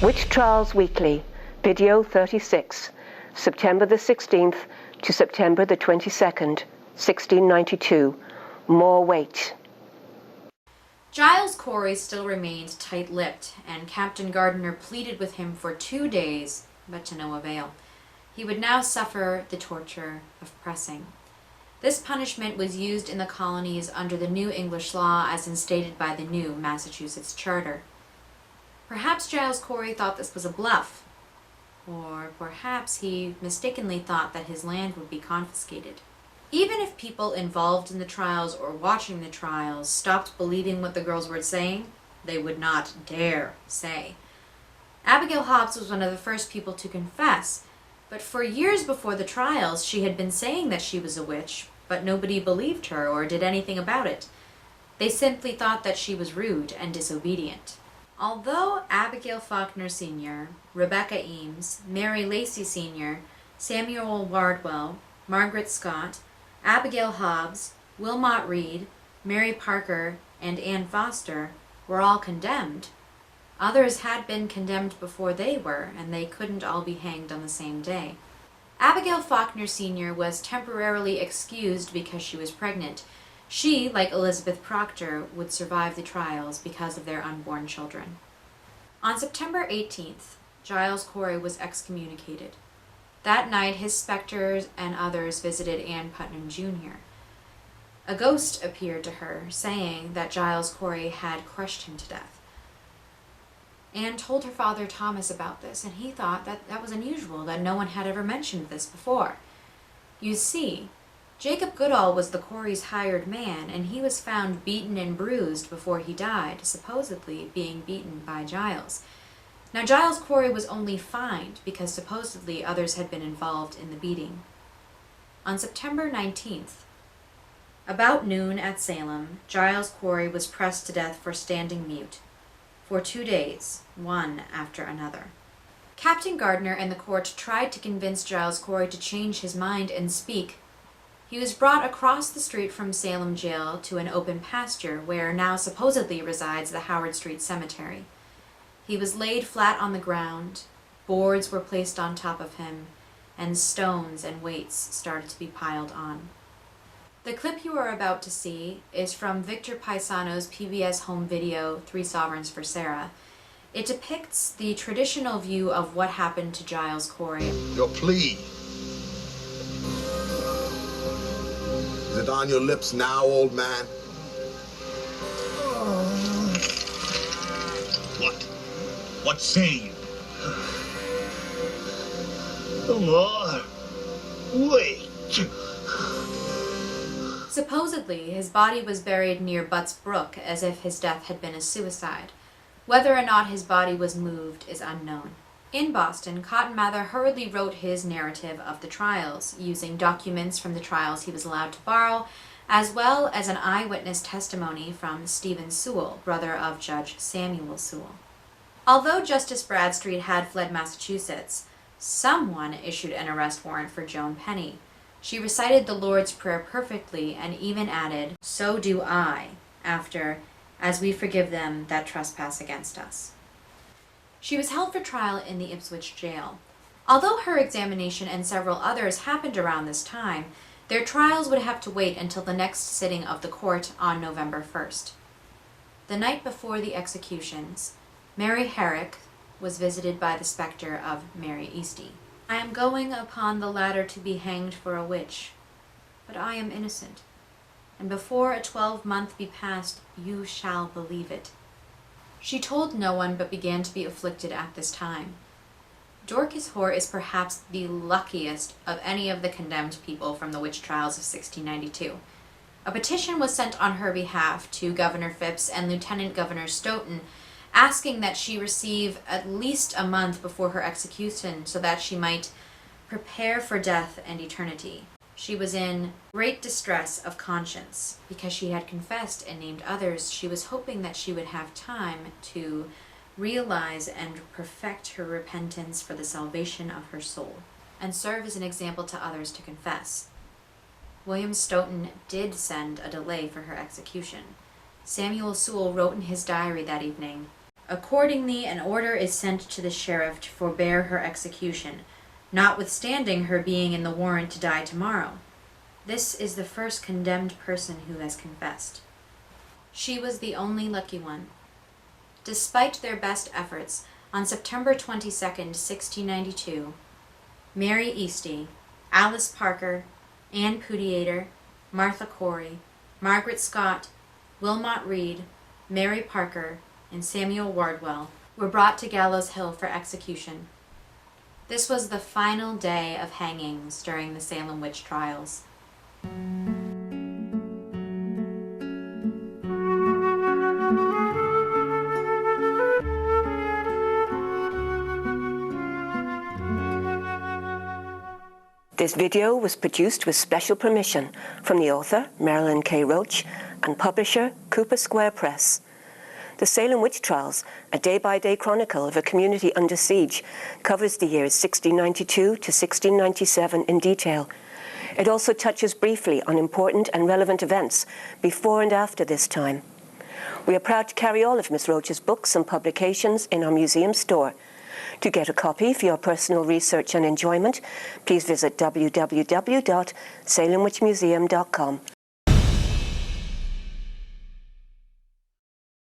Witch Trials Weekly, Video 36, September the 16th to September the 22nd, 1692. More weight. Giles Cory still remained tight-lipped, and Captain Gardiner pleaded with him for 2 days, but to no avail. He would now suffer the torture of pressing. This punishment was used in the colonies under the new English law as instated by the new Massachusetts Charter. Perhaps Giles Cory thought this was a bluff, or perhaps he mistakenly thought that his land would be confiscated. Even if people involved in the trials or watching the trials stopped believing what the girls were saying, they would not dare say. Abigail Hobbs was one of the first people to confess, but for years before the trials she had been saying that she was a witch, but nobody believed her or did anything about it. They simply thought that she was rude and disobedient. Although Abigail Faulkner Sr., Rebecca Eames, Mary Lacey Sr., Samuel Wardwell, Margaret Scott, Abigail Hobbs, Wilmot Reed, Mary Parker, and Anne Foster were all condemned, others had been condemned before they were, and they couldn't all be hanged on the same day. Abigail Faulkner Sr. was temporarily excused because she was pregnant. She, like Elizabeth Proctor, would survive the trials because of their unborn children. On September 18th, Giles Cory was excommunicated. That night, his specters and others visited Ann Putnam Jr. A ghost appeared to her, saying that Giles Cory had crushed him to death. Anne told her father Thomas about this, and he thought that was unusual, that no one had ever mentioned this before. You see, Jacob Goodall was the Corys' hired man, and he was found beaten and bruised before he died, supposedly being beaten by Giles. Now, Giles Cory was only fined because supposedly others had been involved in the beating. On September 19th, about noon at Salem, Giles Cory was pressed to death for standing mute for 2 days, one after another. Captain Gardiner and the court tried to convince Giles Cory to change his mind and speak. He was brought across the street from Salem jail to an open pasture where now supposedly resides the Howard Street Cemetery. He was laid flat on the ground, boards were placed on top of him, and stones and weights started to be piled on. The clip you are about to see is from Victor Paisano's PBS home video, 3 Sovereigns for Sarah. It depicts the traditional view of what happened to Giles Cory. Your plea. Is it on your lips now, old man? What say you? More. Wait. Supposedly, his body was buried near Butts Brook as if his death had been a suicide. Whether or not his body was moved is unknown. In Boston, Cotton Mather hurriedly wrote his narrative of the trials, using documents from the trials he was allowed to borrow, as well as an eyewitness testimony from Stephen Sewell, brother of Judge Samuel Sewell. Although Justice Bradstreet had fled Massachusetts, someone issued an arrest warrant for Joan Penny. She recited the Lord's Prayer perfectly and even added, "So do I," after, "as we forgive them that trespass against us." She was held for trial in the Ipswich jail. Although her examination and several others happened around this time, their trials would have to wait until the next sitting of the court on November 1st. The night before the executions, Mary Herrick was visited by the specter of Mary Easty. "I am going upon the ladder to be hanged for a witch, but I am innocent, and before a 12-month be past, you shall believe it." She told no one but began to be afflicted at this time. Dorcas Hoare is perhaps the luckiest of any of the condemned people from the witch trials of 1692. A petition was sent on her behalf to Governor Phipps and Lieutenant Governor Stoughton, asking that she receive at least a month before her execution so that she might prepare for death and eternity. She was in great distress of conscience because she had confessed and named others. She was hoping that she would have time to realize and perfect her repentance for the salvation of her soul and serve as an example to others to confess. William Stoughton did send a delay for her execution. Samuel Sewell wrote in his diary that evening, Accordingly, an order is sent to the sheriff to forbear her execution, notwithstanding her being in the warrant to die tomorrow. This is the first condemned person who has confessed. She was the only lucky one. Despite their best efforts, on September 22nd, 1692, Mary Easty, Alice Parker, Anne Pudiator, Martha Cory, Margaret Scott, Wilmot Reed, Mary Parker, and Samuel Wardwell were brought to Gallows Hill for execution. This was the final day of hangings during the Salem witch trials. This video was produced with special permission from the author, Marilyn K. Roach, and publisher, Cooper Square Press. The Salem Witch Trials, a day-by-day chronicle of a community under siege, covers the years 1692 to 1697 in detail. It also touches briefly on important and relevant events before and after this time. We are proud to carry all of Miss Roach's books and publications in our museum store. To get a copy for your personal research and enjoyment, please visit www.salemwitchmuseum.com.